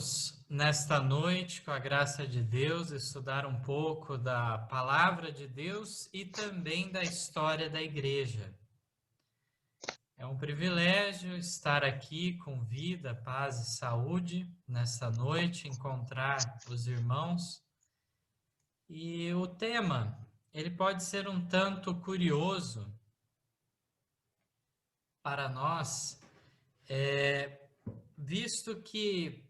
Vamos, nesta noite, com a graça de Deus, estudar um pouco da Palavra de Deus e também da história da Igreja. É um privilégio estar aqui com vida, paz e saúde nesta noite, encontrar os irmãos. E o tema, ele pode ser um tanto curioso para nós, visto que,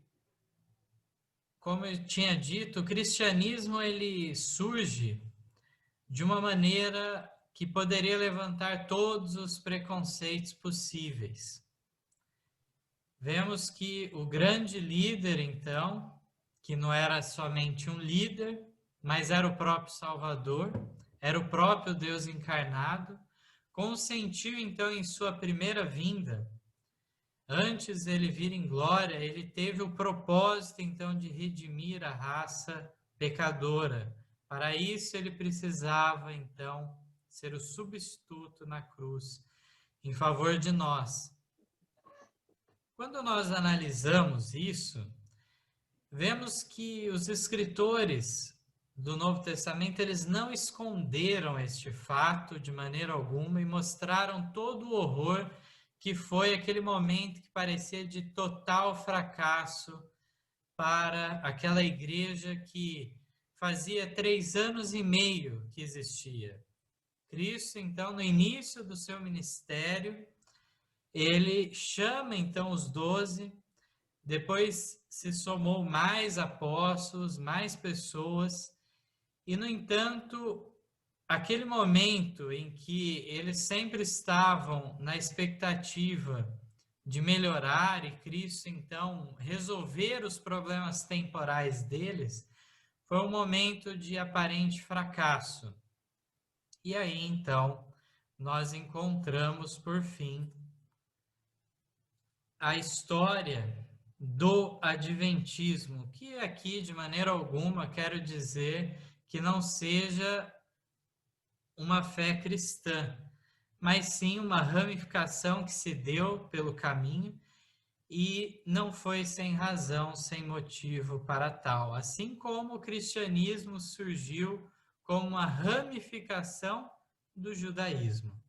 como eu tinha dito, o cristianismo ele surge de uma maneira que poderia levantar todos os preconceitos possíveis. Vemos que o grande líder, então, que não era somente um líder, mas era o próprio Salvador, era o próprio Deus encarnado, consentiu, então, em sua primeira vinda. Antes dele vir em glória, ele teve o propósito, então, de redimir a raça pecadora. Para isso, ele precisava, então, ser o substituto na cruz, em favor de nós. Quando nós analisamos isso, vemos que os escritores do Novo Testamento, eles não esconderam este fato de maneira alguma e mostraram todo o horror que foi aquele momento que parecia de total fracasso para aquela igreja que fazia 3 anos e meio que existia. Cristo, então, no início do seu ministério, ele chama, então, os 12, depois se somou mais apóstolos, mais pessoas, e, no entanto, aquele momento em que eles sempre estavam na expectativa de melhorar e Cristo, então, resolver os problemas temporais deles, foi um momento de aparente fracasso. E aí, então, nós encontramos, por fim, a história do adventismo, que aqui, de maneira alguma, quero dizer que não seja uma fé cristã, mas sim uma ramificação que se deu pelo caminho e não foi sem razão, sem motivo para tal. Assim como o cristianismo surgiu como uma ramificação do judaísmo.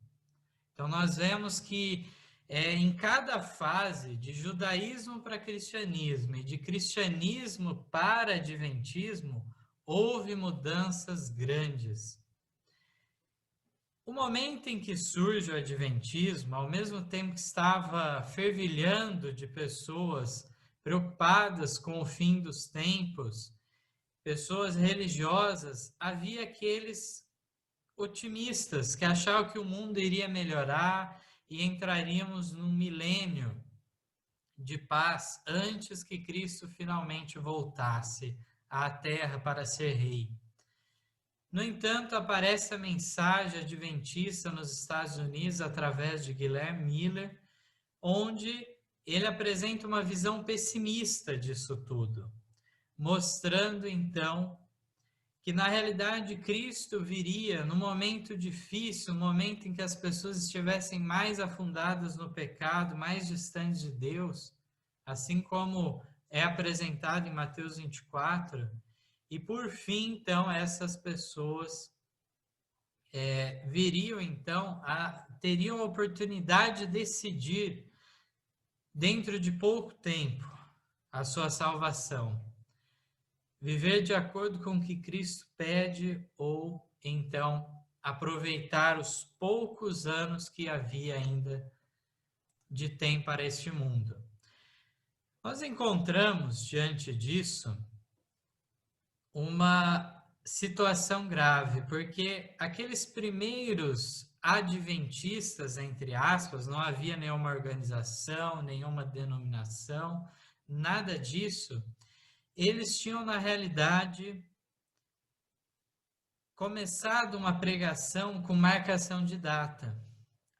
Então, nós vemos que em cada fase, de judaísmo para cristianismo e de cristianismo para adventismo, houve mudanças grandes. O momento em que surge o adventismo, ao mesmo tempo que estava fervilhando de pessoas preocupadas com o fim dos tempos, pessoas religiosas, havia aqueles otimistas que achavam que o mundo iria melhorar e entraríamos num milênio de paz antes que Cristo finalmente voltasse à Terra para ser rei. No entanto, aparece a mensagem adventista nos Estados Unidos através de Guilherme Miller, onde ele apresenta uma visão pessimista disso tudo, mostrando então que na realidade Cristo viria no momento difícil, no momento em que as pessoas estivessem mais afundadas no pecado, mais distantes de Deus, assim como é apresentado em Mateus 24, e por fim, então, essas pessoas viriam, então, teriam a oportunidade de decidir, dentro de pouco tempo, a sua salvação. Viver de acordo com o que Cristo pede ou, então, aproveitar os poucos anos que havia ainda de tempo para este mundo. Nós encontramos, diante disso, uma situação grave, porque aqueles primeiros adventistas, entre aspas, não havia nenhuma organização, nenhuma denominação, nada disso. Eles tinham, na realidade, começado uma pregação com marcação de data.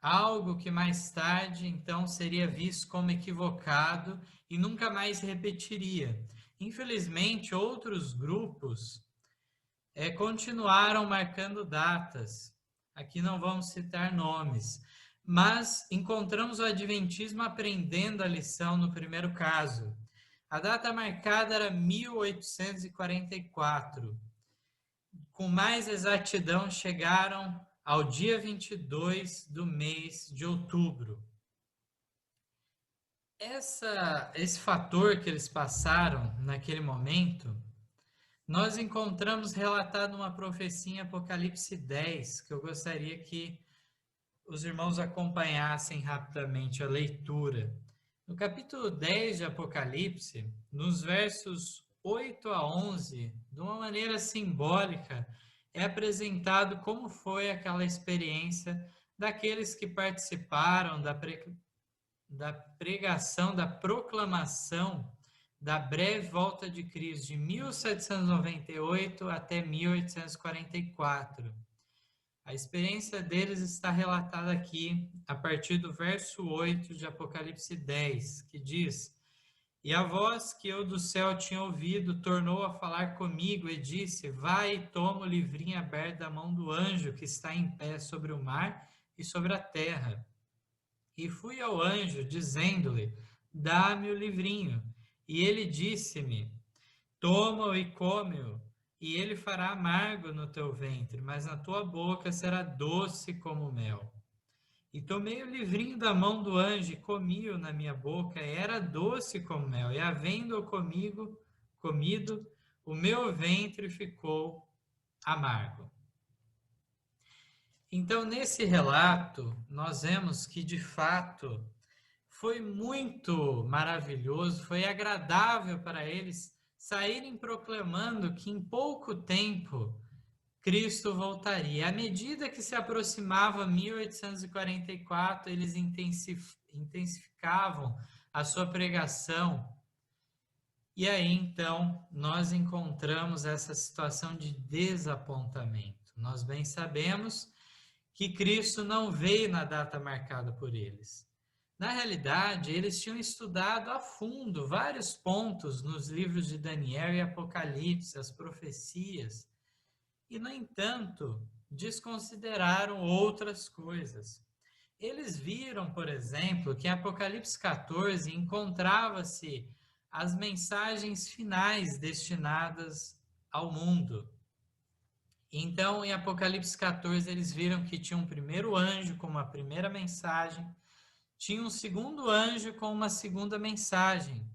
Algo que mais tarde, então, seria visto como equivocado e nunca mais repetiria. Infelizmente, outros grupos continuaram marcando datas. Aqui não vamos citar nomes, mas encontramos o adventismo aprendendo a lição no primeiro caso. A data marcada era 1844. Com mais exatidão, chegaram ao dia 22 do mês de outubro. Esse fator que eles passaram naquele momento, nós encontramos relatado numa profecia em Apocalipse 10, que eu gostaria que os irmãos acompanhassem rapidamente a leitura. No capítulo 10 de Apocalipse, nos versos 8 a 11, de uma maneira simbólica, é apresentado como foi aquela experiência daqueles que participaram da pregação, da proclamação da breve volta de Cristo de 1798 até 1844. A experiência deles está relatada aqui a partir do verso 8 de Apocalipse 10, que diz: E a voz que eu do céu tinha ouvido tornou a falar comigo e disse: Vai e toma o livrinho aberto da mão do anjo que está em pé sobre o mar e sobre a terra. E fui ao anjo, dizendo-lhe: Dá-me o livrinho. E ele disse-me: Toma-o e come-o, e ele fará amargo no teu ventre, mas na tua boca será doce como mel. E tomei o livrinho da mão do anjo e comi-o na minha boca, e era doce como mel, e havendo-o comido, o meu ventre ficou amargo. Então, nesse relato, nós vemos que, de fato, foi muito maravilhoso, foi agradável para eles saírem proclamando que em pouco tempo Cristo voltaria. À medida que se aproximava 1844, eles intensificavam a sua pregação. E aí, então, nós encontramos essa situação de desapontamento. Nós bem sabemos que Cristo não veio na data marcada por eles. Na realidade, eles tinham estudado a fundo vários pontos nos livros de Daniel e Apocalipse, as profecias, e, no entanto, desconsideraram outras coisas. Eles viram, por exemplo, que em Apocalipse 14 encontrava-se as mensagens finais destinadas ao mundo. Então, em Apocalipse 14, eles viram que tinha um primeiro anjo com uma primeira mensagem, tinha um segundo anjo com uma segunda mensagem,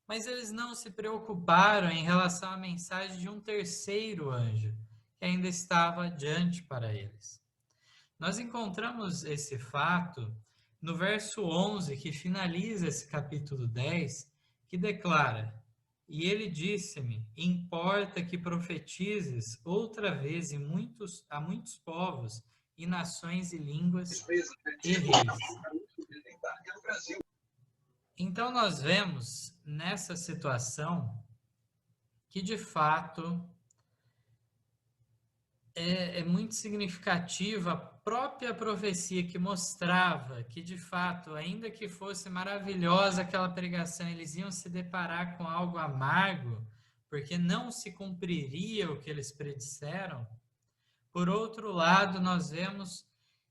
mas eles não se preocuparam em relação à mensagem de um terceiro anjo, que ainda estava adiante para eles. Nós encontramos esse fato no verso 11, que finaliza esse capítulo 10, que declara: E ele disse-me, importa que profetizes outra vez a muitos povos, e nações, e línguas, e reis. Então nós vemos nessa situação que, de fato, é muito significativa a própria profecia que mostrava que, de fato, ainda que fosse maravilhosa aquela pregação, eles iam se deparar com algo amargo, porque não se cumpriria o que eles predisseram. Por outro lado, nós vemos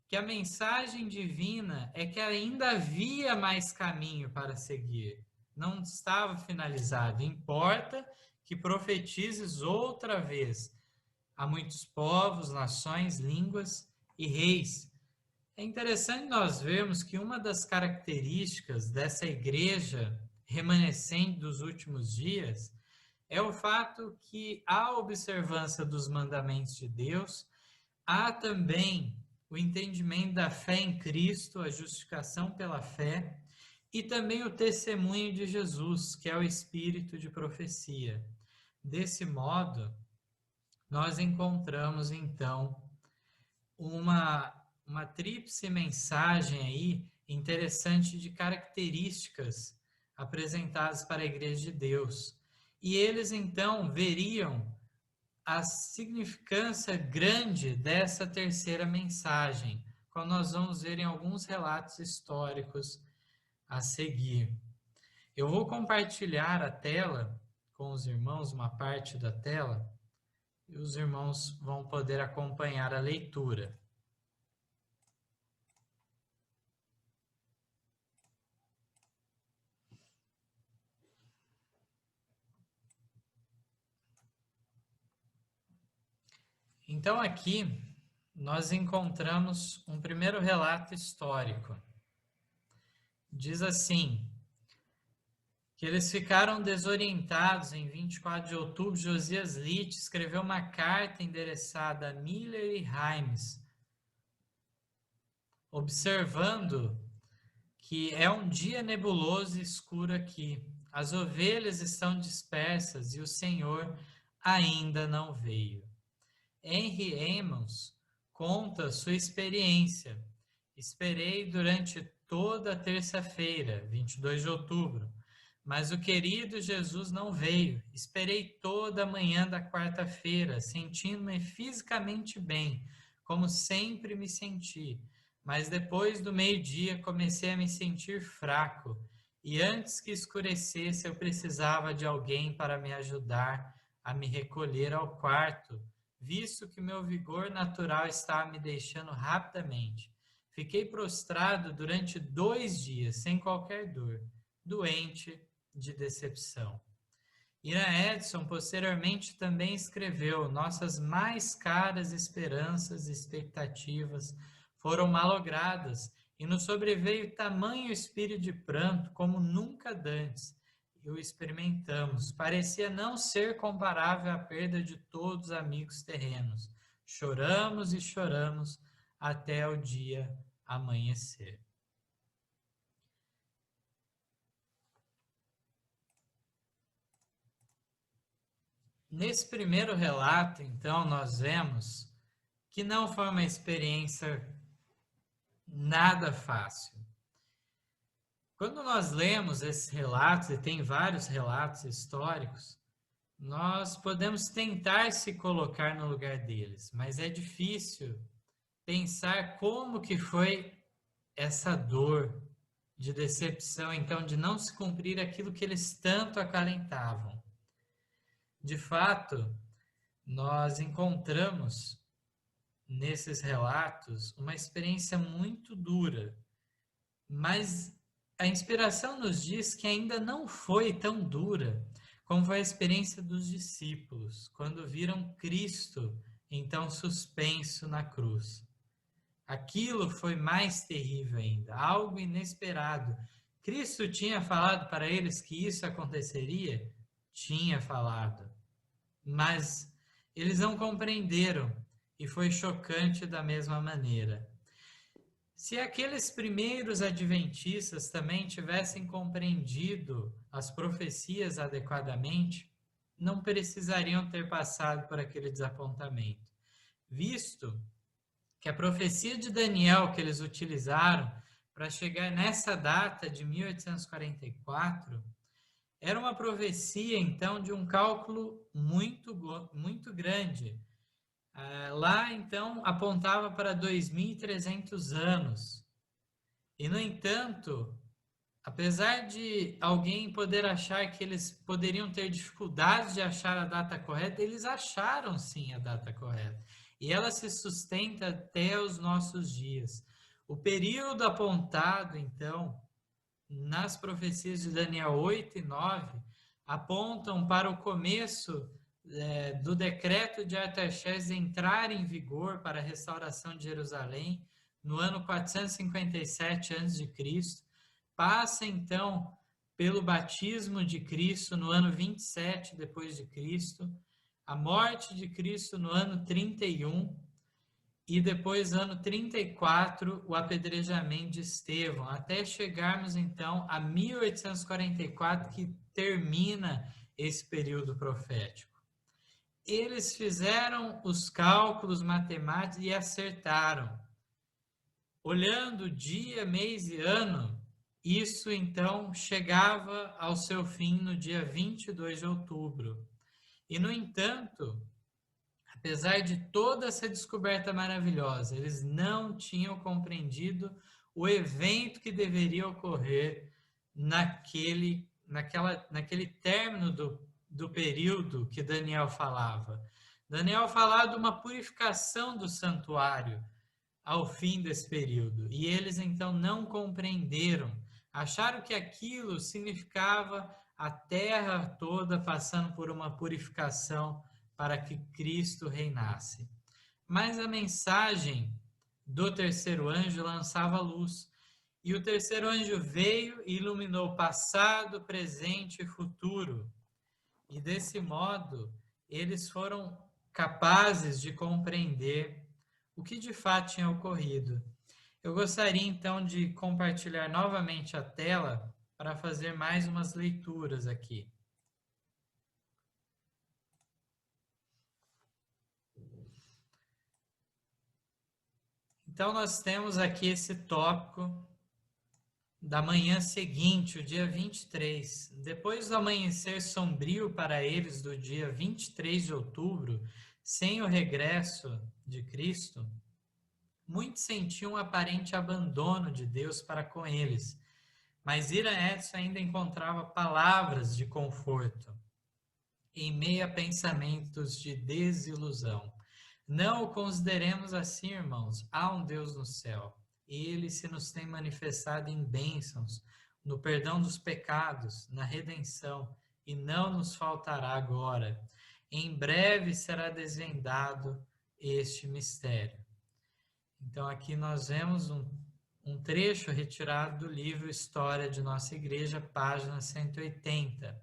que a mensagem divina é que ainda havia mais caminho para seguir. Não estava finalizado. Importa que profetizes outra vez a muitos povos, nações, línguas e reis. É interessante nós vermos que uma das características dessa igreja remanescente dos últimos dias é o fato que a observância dos mandamentos de Deus, há também o entendimento da fé em Cristo, a justificação pela fé, e também o testemunho de Jesus, que é o espírito de profecia. Desse modo, nós encontramos, então, uma tríplice mensagem aí interessante de características apresentadas para a Igreja de Deus. E eles, então, veriam a significância grande dessa terceira mensagem, como nós vamos ver em alguns relatos históricos a seguir. Eu vou compartilhar a tela com os irmãos, uma parte da tela, e os irmãos vão poder acompanhar a leitura. Então aqui nós encontramos um primeiro relato histórico. Diz assim, que eles ficaram desorientados em 24 de outubro. Josias Litt escreveu uma carta endereçada a Miller e Hymes, observando que é um dia nebuloso e escuro aqui. As ovelhas estão dispersas e o Senhor ainda não veio. Henry Emmons conta sua experiência. Esperei durante toda a terça-feira, 22 de outubro, mas o querido Jesus não veio. Esperei toda a manhã da quarta-feira, sentindo-me fisicamente bem, como sempre me senti. Mas depois do meio-dia comecei a me sentir fraco. E antes que escurecesse, eu precisava de alguém para me ajudar a me recolher ao quarto, visto que meu vigor natural estava me deixando rapidamente. Fiquei prostrado durante 2 dias, sem qualquer dor, doente de decepção. Ira Edson posteriormente também escreveu: nossas mais caras esperanças e expectativas foram malogradas, e nos sobreveio tamanho espírito de pranto como nunca dantes o experimentamos. Parecia não ser comparável à perda de todos os amigos terrenos. Choramos e choramos até o dia amanhecer. Nesse primeiro relato, então, nós vemos que não foi uma experiência nada fácil. Quando nós lemos esses relatos, e tem vários relatos históricos, nós podemos tentar se colocar no lugar deles, mas é difícil pensar como que foi essa dor de decepção, então, de não se cumprir aquilo que eles tanto acalentavam. De fato, nós encontramos nesses relatos uma experiência muito dura, mas a inspiração nos diz que ainda não foi tão dura como foi a experiência dos discípulos, quando viram Cristo, então suspenso na cruz. Aquilo foi mais terrível ainda, algo inesperado. Cristo tinha falado para eles que isso aconteceria? Tinha falado. Mas eles não compreenderam e foi chocante da mesma maneira. Se aqueles primeiros adventistas também tivessem compreendido as profecias adequadamente, não precisariam ter passado por aquele desapontamento, visto que a profecia de Daniel que eles utilizaram para chegar nessa data de 1844 era uma profecia, então, de um cálculo muito grande. Lá, então, apontava para 2.300 anos. E, no entanto, apesar de alguém poder achar que eles poderiam ter dificuldades de achar a data correta, eles acharam sim a data correta. E ela se sustenta até os nossos dias. O período apontado, então, nas profecias de Daniel 8 e 9, apontam para o começo do decreto de Artaxerxes entrar em vigor para a restauração de Jerusalém no ano 457 a.C., passa então pelo batismo de Cristo no ano 27 depois de Cristo, a morte de Cristo no ano 31 e depois ano 34 o apedrejamento de Estevão, até chegarmos então a 1844 que termina esse período profético. Eles fizeram os cálculos matemáticos e acertaram. Olhando dia, mês e ano, isso então chegava ao seu fim no dia 22 de outubro. E, no entanto, apesar de toda essa descoberta maravilhosa, eles não tinham compreendido o evento que deveria ocorrer naquele término do período que Daniel falava. Daniel falava de uma purificação do santuário ao fim desse período. E eles então não compreenderam, acharam que aquilo significava a terra toda passando por uma purificação para que Cristo reinasse. mas a mensagem do terceiro anjo lançava luz. E o terceiro anjo veio e iluminou passado, presente e futuro. E desse modo, eles foram capazes de compreender o que de fato tinha ocorrido. Eu gostaria então de compartilhar novamente a tela para fazer mais umas leituras aqui. Então, nós temos aqui esse tópico da manhã seguinte, o dia 23. Depois do amanhecer sombrio para eles do dia 23 de outubro, sem o regresso de Cristo, muitos sentiam um aparente abandono de Deus para com eles, mas Ira Edson ainda encontrava palavras de conforto em meio a pensamentos de desilusão. Não o consideremos assim, irmãos. Há um Deus no céu. Ele se nos tem manifestado em bênçãos, no perdão dos pecados, na redenção, e não nos faltará agora. Em breve será desvendado este mistério. Então, aqui nós vemos um trecho retirado do livro História de Nossa Igreja, página 180.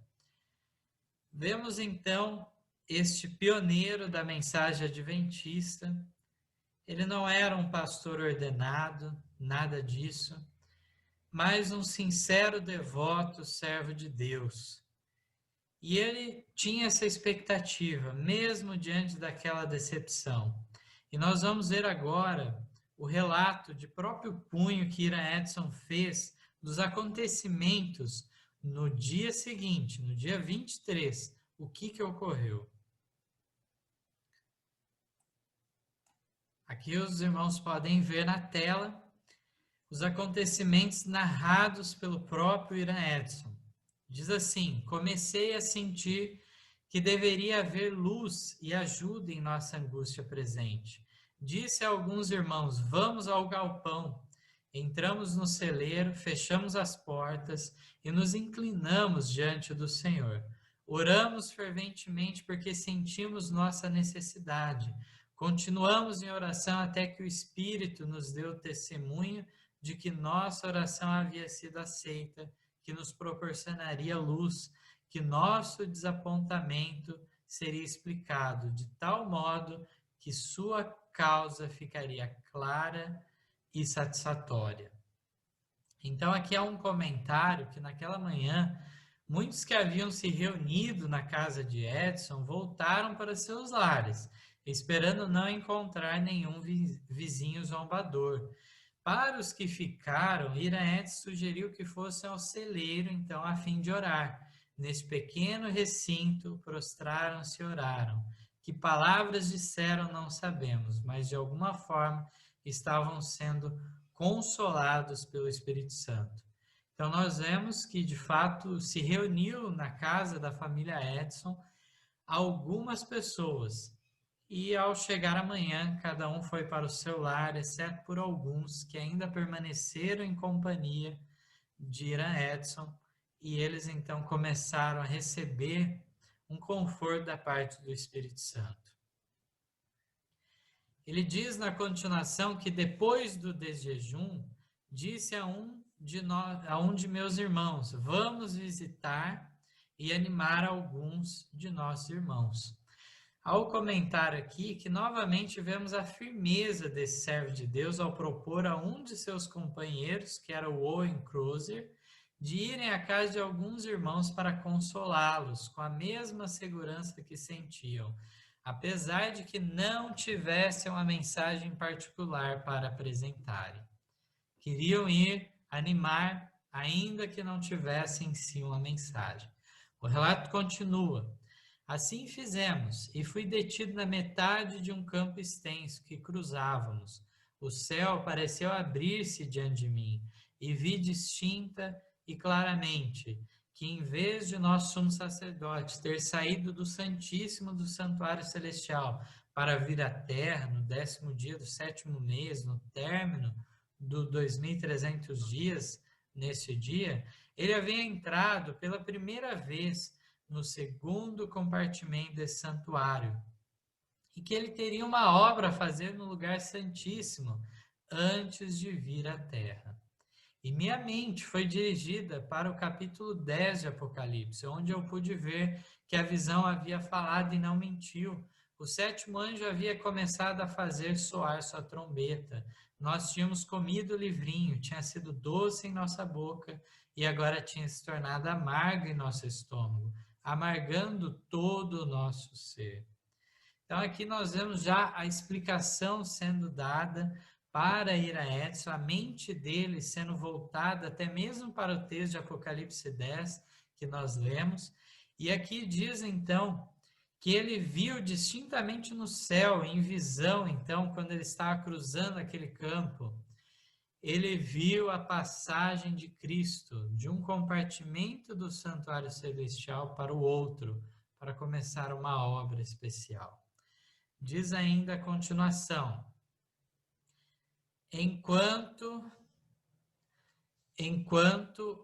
Vemos então este pioneiro da mensagem adventista. Ele não era um pastor ordenado, nada disso, mas um sincero devoto servo de Deus. E ele tinha essa expectativa, mesmo diante daquela decepção. E nós vamos ver agora o relato de próprio punho que Ira Edson fez dos acontecimentos no dia seguinte, no dia 23, o que ocorreu. Aqui os irmãos podem ver na tela os acontecimentos narrados pelo próprio Ira Edson. Diz assim: comecei a sentir que deveria haver luz e ajuda em nossa angústia presente. Disse a alguns irmãos: vamos ao galpão. Entramos no celeiro, fechamos as portas e nos inclinamos diante do Senhor. Oramos ferventemente porque sentimos nossa necessidade. Continuamos em oração até que o Espírito nos deu testemunho de que nossa oração havia sido aceita, que nos proporcionaria luz, que nosso desapontamento seria explicado de tal modo que sua causa ficaria clara e satisfatória. Então aqui há um comentário que naquela manhã muitos que haviam se reunido na casa de Edson voltaram para seus lares, esperando não encontrar nenhum vizinho zombador. Para os que ficaram, Ira Edson sugeriu que fossem ao celeiro, então, a fim de orar. Nesse pequeno recinto, prostraram-se e oraram. Que palavras disseram, não sabemos, mas de alguma forma estavam sendo consolados pelo Espírito Santo. Então, nós vemos que, de fato, se reuniu na casa da família Edson algumas pessoas. E ao chegar amanhã, cada um foi para o seu lar, exceto por alguns que ainda permaneceram em companhia de Ira Edson, e eles então começaram a receber um conforto da parte do Espírito Santo. Ele diz na continuação que depois do desjejum, disse a um de meus irmãos: vamos visitar e animar alguns de nossos irmãos. Ao comentar aqui que novamente vemos a firmeza desse servo de Deus ao propor a um de seus companheiros, que era o Owen Crozer, de irem à casa de alguns irmãos para consolá-los com a mesma segurança que sentiam, apesar de que não tivessem uma mensagem particular para apresentarem. Queriam ir animar, ainda que não tivessem em si uma mensagem. O relato continua. Assim fizemos, e fui detido na metade de um campo extenso que cruzávamos. O céu pareceu abrir-se diante de mim, e vi distinta e claramente que, em vez de nosso sumo sacerdote ter saído do Santíssimo do Santuário Celestial para vir à terra no 10º dia do 7º mês, no término dos 2.300 dias, nesse dia, ele havia entrado pela primeira vez no segundo compartimento desse santuário e que ele teria uma obra a fazer no lugar santíssimo antes de vir à terra. E minha mente foi dirigida para o capítulo 10 de Apocalipse, onde eu pude ver que a visão havia falado e não mentiu. O sétimo anjo havia começado a fazer soar sua trombeta. Nós tínhamos comido o livrinho, tinha sido doce em nossa boca e agora tinha se tornado amargo em nosso estômago, amargando todo o nosso ser. Então aqui nós vemos já a explicação sendo dada para Edson, a mente dele sendo voltada até mesmo para o texto de Apocalipse 10 que nós lemos. E aqui diz então que ele viu distintamente no céu, em visão, então, quando ele estava cruzando aquele campo, ele viu a passagem de Cristo de um compartimento do santuário celestial para o outro, para começar uma obra especial. Diz ainda a continuação: enquanto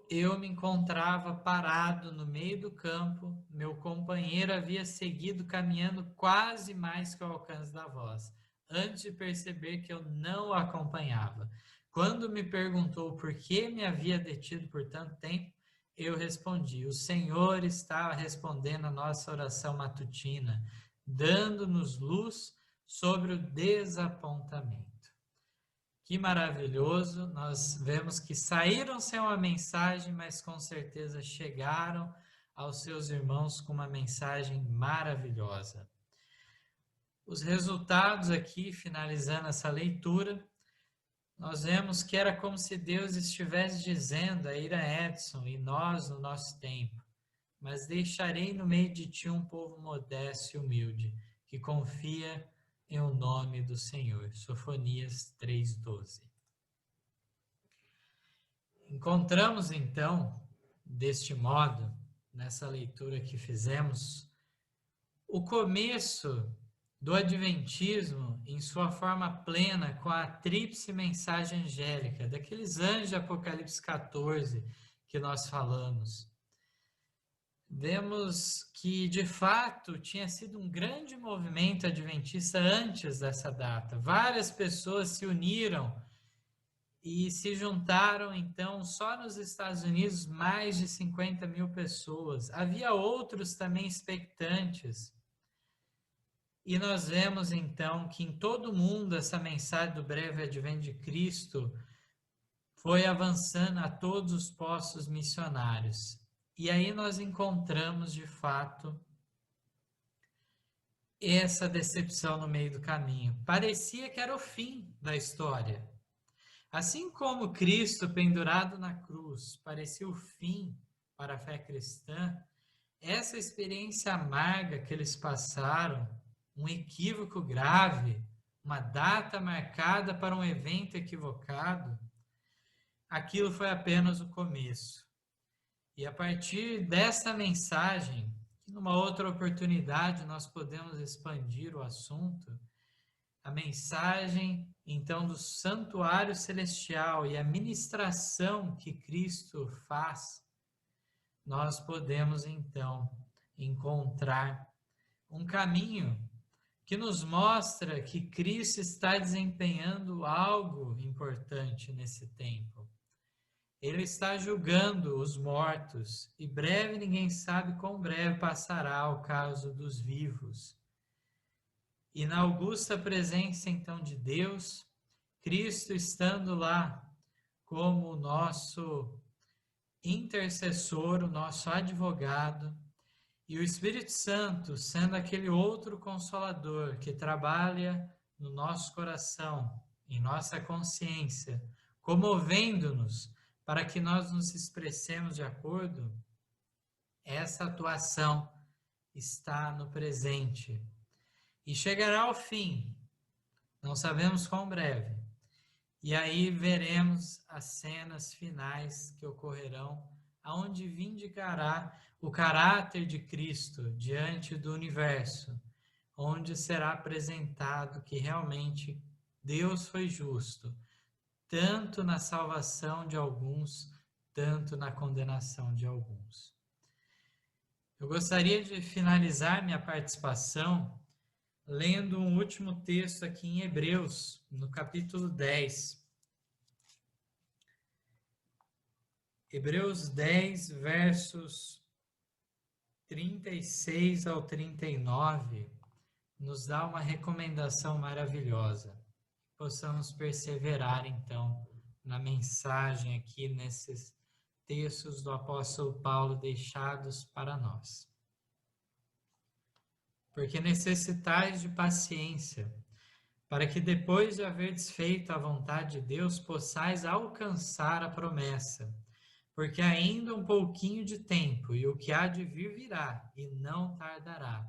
eu me encontrava parado no meio do campo, meu companheiro havia seguido caminhando quase mais que o alcance da voz, antes de perceber que eu não o acompanhava. Quando me perguntou por que me havia detido por tanto tempo, eu respondi: o Senhor estava respondendo a nossa oração matutina, dando-nos luz sobre o desapontamento. Que maravilhoso, nós vemos que saíram sem uma mensagem, mas com certeza chegaram aos seus irmãos com uma mensagem maravilhosa. Os resultados aqui, finalizando essa leitura, nós vemos que era como se Deus estivesse dizendo a Edson e nós no nosso tempo: mas deixarei no meio de ti um povo modesto e humilde, que confia em o nome do Senhor. Sofonias 3:12. Encontramos então, deste modo, nessa leitura que fizemos, o começo do Adventismo em sua forma plena, com a tríplice mensagem angélica, daqueles anjos de Apocalipse 14 que nós falamos. Vemos que, de fato, tinha sido um grande movimento adventista antes dessa data. Várias pessoas se uniram e se juntaram, então, só nos Estados Unidos, mais de 50 mil pessoas. Havia outros também expectantes. E nós vemos, então, que em todo o mundo essa mensagem do breve advento de Cristo foi avançando a todos os postos missionários. E aí nós encontramos, de fato, essa decepção no meio do caminho. Parecia que era o fim da história. Assim como Cristo pendurado na cruz parecia o fim para a fé cristã, essa experiência amarga que eles passaram, um equívoco grave, uma data marcada para um evento equivocado, aquilo foi apenas o começo. E a partir dessa mensagem, que numa outra oportunidade nós podemos expandir o assunto, a mensagem, então, do santuário celestial e a ministração que Cristo faz, nós podemos, então, encontrar um caminho que nos mostra que Cristo está desempenhando algo importante nesse tempo. Ele está julgando os mortos, e breve ninguém sabe quão breve passará o caso dos vivos. E na augusta presença, então, de Deus, Cristo estando lá como o nosso intercessor, o nosso advogado, e o Espírito Santo sendo aquele outro consolador que trabalha no nosso coração, em nossa consciência, comovendo-nos para que nós nos expressemos de acordo, essa atuação está no presente. E chegará ao fim, não sabemos quão breve. E aí veremos as cenas finais que ocorrerão, aonde vindicará o caráter de Cristo diante do universo, onde será apresentado que realmente Deus foi justo, tanto na salvação de alguns, tanto na condenação de alguns. Eu gostaria de finalizar minha participação lendo um último texto aqui em Hebreus, no capítulo 10. Hebreus 10, versos 36 ao 39, nos dá uma recomendação maravilhosa. Possamos perseverar, então, na mensagem aqui, nesses textos do apóstolo Paulo deixados para nós. Porque necessitais de paciência, para que depois de haverdes feito a vontade de Deus, possais alcançar a promessa. Porque ainda um pouquinho de tempo, e o que há de vir virá, e não tardará.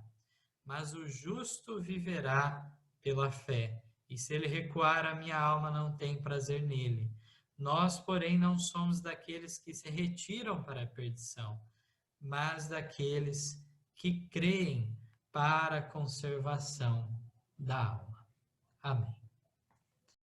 Mas o justo viverá pela fé, e se ele recuar, a minha alma não tem prazer nele. Nós, porém, não somos daqueles que se retiram para a perdição, mas daqueles que creem para a conservação da alma. Amém.